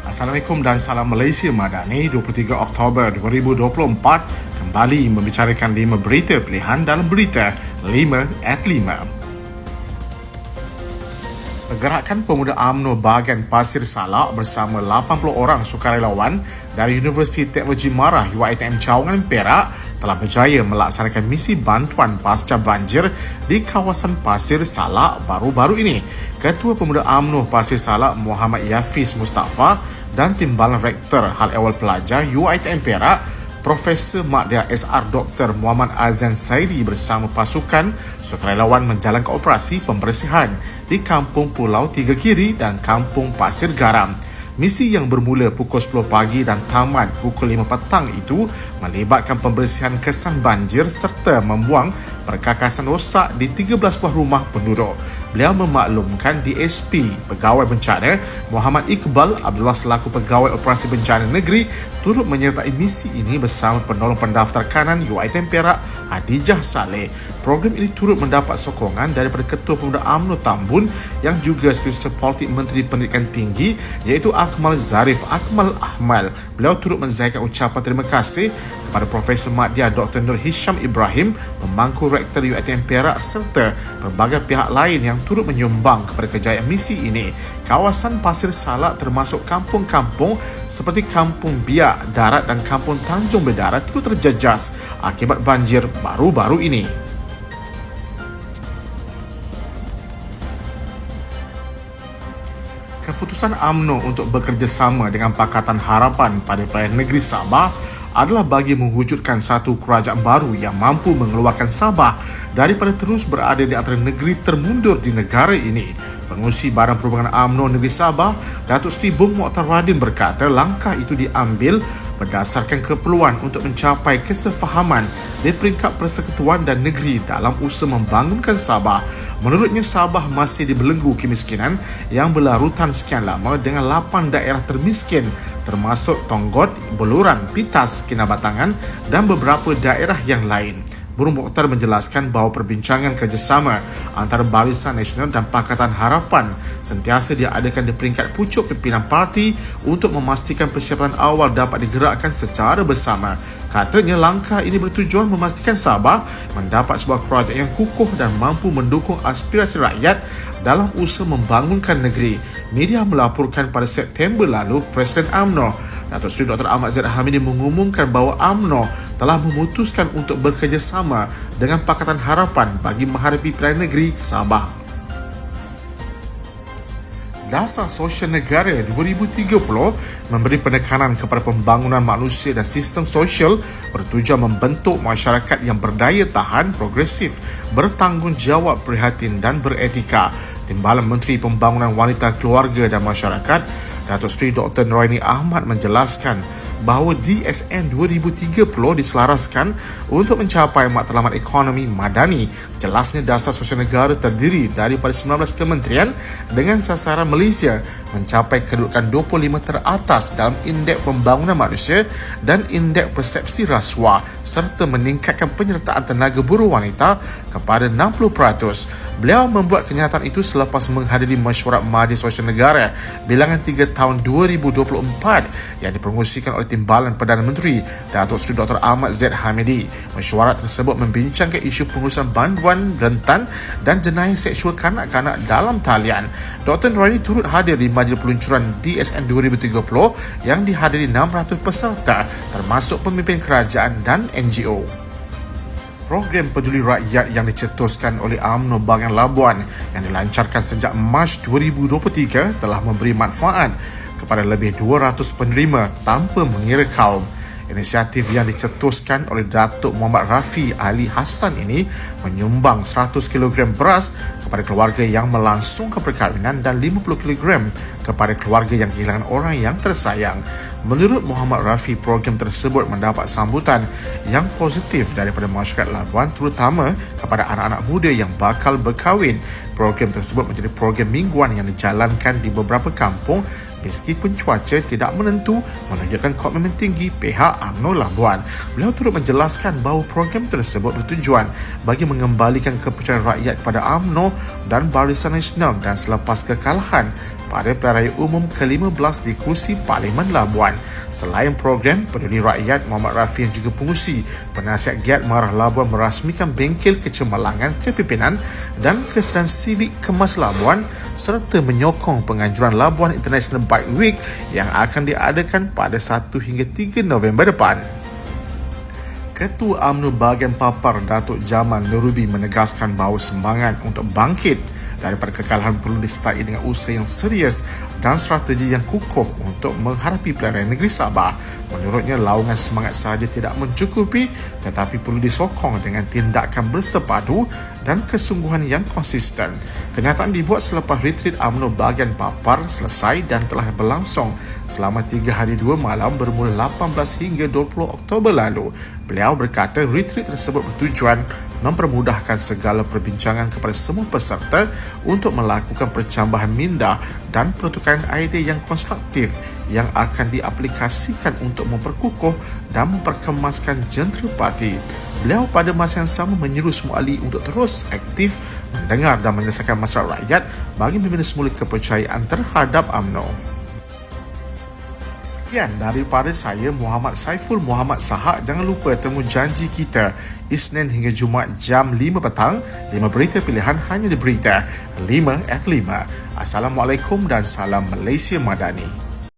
Assalamualaikum dan salam Malaysia Madani 23 Oktober 2024 kembali membicarakan 5 berita pilihan dalam berita 5 at 5. Pergerakan Pemuda UMNO bahagian Pasir Salak bersama 80 orang sukarelawan dari Universiti Teknologi Marah UiTM Cawangan Perak telah berjaya melaksanakan misi bantuan pasca banjir di kawasan Pasir Salak baru-baru ini. Ketua Pemuda UMNO Pasir Salak Muhammad Yafiz Mustafa dan Timbalan Rektor Hal Ehwal Pelajar UiTM Perak Profesor Madya SR Dr. Muhammad Azan Saidi bersama pasukan sukarelawan menjalankan operasi pembersihan di Kampung Pulau Tiga Kiri dan Kampung Pasir Garam. Misi yang bermula pukul 10 pagi dan tamat pukul 5 petang itu melibatkan pembersihan kesan banjir serta membuang perkakasan rosak di 13 buah rumah penduduk. Beliau memaklumkan DSP Pegawai Bencana Muhammad Iqbal Abdullah selaku Pegawai Operasi Bencana Negeri turut menyertai misi ini bersama penolong pendaftar kanan UiTM Perak Hadijah Saleh. Program ini turut mendapat sokongan daripada Ketua Pemuda UMNO Tambun yang juga Sekretariat Politik Menteri Pendidikan Tinggi iaitu Akmal Zarif Akmal Ahmal. Beliau turut menzahirkan ucapan terima kasih kepada Profesor Madya Dr. Nur Hisham Ibrahim, Pemangku Rektor UiTM Perak serta pelbagai pihak lain yang turut menyumbang kepada kejayaan misi ini. Kawasan Pasir Salak termasuk kampung-kampung seperti Kampung Biak Darat dan Kampung Tanjung Bedara turut terjejas akibat banjir baru-baru ini. Keputusan UMNO untuk bekerjasama dengan Pakatan Harapan pada Pilihan Negeri Sabah adalah bagi mewujudkan satu kerajaan baru yang mampu mengeluarkan Sabah daripada terus berada di antara negeri termundur di negara ini. Pengurusi Badan Perhubungan UMNO Negeri Sabah, Datuk Seri Bung Mokhtar Radin berkata langkah itu diambil berdasarkan keperluan untuk mencapai kesefahaman di peringkat persekutuan dan negeri dalam usaha membangunkan Sabah. Menurutnya, Sabah masih dibelenggu kemiskinan yang berlarutan sekian lama dengan 8 daerah termiskin termasuk Tonggot, Buluran, Pitas, Kinabatangan dan beberapa daerah yang lain. Bung Mokhtar menjelaskan bahawa perbincangan kerjasama antara Barisan Nasional dan Pakatan Harapan sentiasa diadakan di peringkat pucuk pimpinan parti untuk memastikan persiapan awal dapat digerakkan secara bersama. Katanya langkah ini bertujuan memastikan Sabah mendapat sebuah kerajaan yang kukuh dan mampu mendukung aspirasi rakyat dalam usaha membangunkan negeri. Media melaporkan pada September lalu Presiden UMNO Datuk Seri Dr. Ahmad Zahid Hamidi mengumumkan bahawa UMNO telah memutuskan untuk bekerjasama dengan Pakatan Harapan bagi menghadapi pilihan negeri Sabah. Dasar Sosial Negara 2030 memberi penekanan kepada pembangunan manusia dan sistem sosial bertujuan membentuk masyarakat yang berdaya tahan, progresif, bertanggungjawab, prihatin dan beretika. Timbalan Menteri Pembangunan Wanita, Keluarga dan Masyarakat Datuk Seri Dr. Noraini Ahmad menjelaskan bahawa DSN 2030 diselaraskan untuk mencapai matlamat ekonomi madani. Jelasnya Dasar Sosial Negara terdiri daripada 19 kementerian dengan sasaran Malaysia mencapai kedudukan 25 teratas dalam Indeks Pembangunan Manusia dan Indeks Persepsi Rasuah serta meningkatkan penyertaan tenaga buruh wanita kepada 60%. Beliau membuat kenyataan itu selepas menghadiri mesyuarat Majlis Sosial Negara bilangan 3 tahun 2024 yang dipengerusikan oleh Timbalan Perdana Menteri Datuk Seri Dr. Ahmad Zahid Hamidi. Mesyuarat tersebut membincangkan isu pengurusan bantuan rentan dan jenayah seksual kanak-kanak dalam talian. Dr. Noraini turut hadir di majlis peluncuran DSN 2030 yang dihadiri 600 peserta termasuk pemimpin kerajaan dan NGO. Program Peduli Rakyat yang dicetuskan oleh UMNO bahagian Labuan yang dilancarkan sejak Mac 2023 telah memberi manfaat kepada lebih 200 penerima tanpa mengira kaum. Inisiatif yang dicetuskan oleh Datuk Muhammad Rafi Ali Hassan ini menyumbang 100 kg beras kepada keluarga yang melangsungkan perkahwinan dan 50 kg kepada keluarga yang kehilangan orang yang tersayang. Menurut Muhammad Rafi, program tersebut mendapat sambutan yang positif daripada masyarakat Labuan terutama kepada anak-anak muda yang bakal berkahwin. Program tersebut menjadi program mingguan yang dijalankan di beberapa kampung meskipun cuaca tidak menentu menunjukkan komitmen tinggi pihak UMNO Labuan. Beliau turut menjelaskan bahawa program tersebut bertujuan bagi mengembalikan kepercayaan rakyat kepada UMNO dan Barisan Nasional dan selepas kekalahan pada Pilihan Raya Umum ke-15 di kursi Parlimen Labuan. Selain program, Peduli Rakyat Muhammad Rafi yang juga pengurusi Penasihat Giat Marah Labuan merasmikan bengkel kecemerlangan kepimpinan dan kesedaran sivik kemas Labuan serta menyokong penganjuran Labuan International Bike Week yang akan diadakan pada 1 hingga 3 November depan. Ketua UMNO bahagian Papar Datuk Jamal Nurubi menegaskan bahawa semangat untuk bangkit daripada kekalahan perlu disertai dengan usaha yang serius dan strategi yang kukuh untuk menghadapi pilihan raya negeri Sabah. Menurutnya, laungan semangat sahaja tidak mencukupi tetapi perlu disokong dengan tindakan bersepadu dan kesungguhan yang konsisten. Kenyataan dibuat selepas retreat UMNO bahagian Papar selesai dan telah berlangsung selama 3 hari 2 malam bermula 18 hingga 20 Oktober lalu. Beliau berkata retreat tersebut bertujuan mempermudahkan segala perbincangan kepada semua peserta untuk melakukan percambahan minda dan pertukaran idea yang konstruktif yang akan diaplikasikan untuk memperkukuh dan memperkemaskan jentera parti. Beliau pada masa yang sama menyeru semua ahli untuk terus aktif mendengar dan menyelesaikan masalah rakyat bagi membina semula kepercayaan terhadap UMNO. Sekian daripada saya, Muhammad Saiful Muhammad Sahak. Jangan lupa temu janji kita Isnin hingga Jumaat jam 5 petang. 5 berita pilihan hanya di Berita 5 at 5. Assalamualaikum dan salam Malaysia Madani.